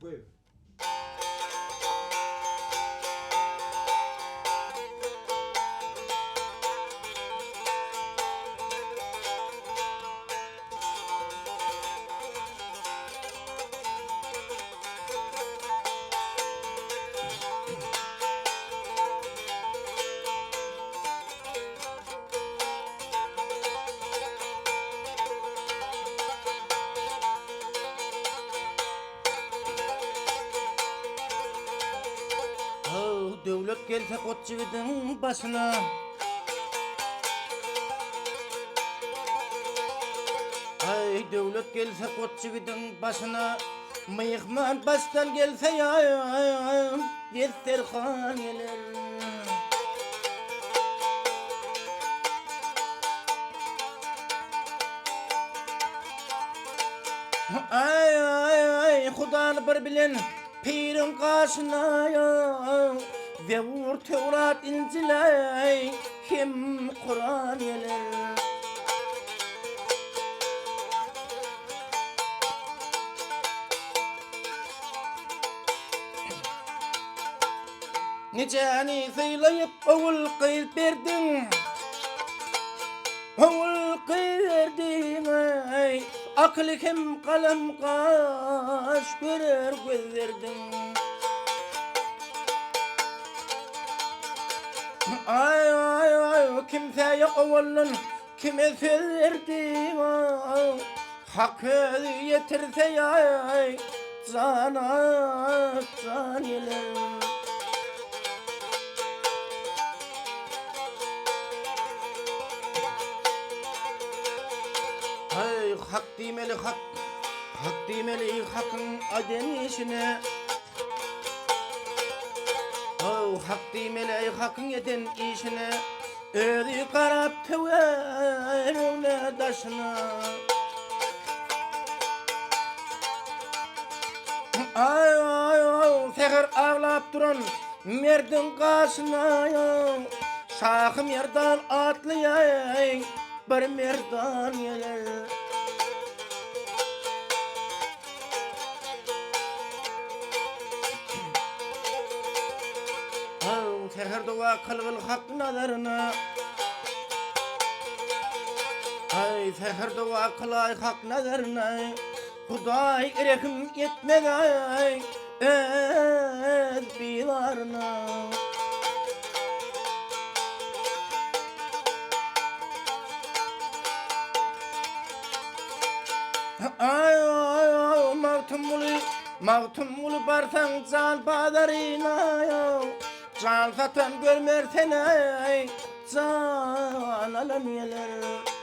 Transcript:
Buyur. Devlet gelse Koçyiğit'in başına, ay devlet gelse Koçyiğit'in başına, mıyıkman baştan gelse ya Desterxan gelir. Ay Hudanı bir bilen pirin karşına ya Zebur Tevrat İncil hem Kur'an gelir. Necani saylayıp oğul kıyıp verdin, oğul kıyıp verdin ay akıl hem kalem kaş görer göz verdin. Ay ay ay kimseye oğulun kime söz verdin ay hakkı yetirse ay cana can gelir. Ay hak demeli hak, hak demeli hakın adenişine. Oh hak demeli hakın eden işine. Ödü karap teverine daşına. Ay ay ay seher ağlap duran merdin karşına ya. Şahı merdan atlayay bir merdan gelir. Seher dua kılgıl hak nazarına. Ay seher dua kılay hak nazarına. Huday erehim etmez ay öz bilarına. Ay ay ay mavtum mulu barsan can padarina ya. Can satan görmersen ay can alam yeler.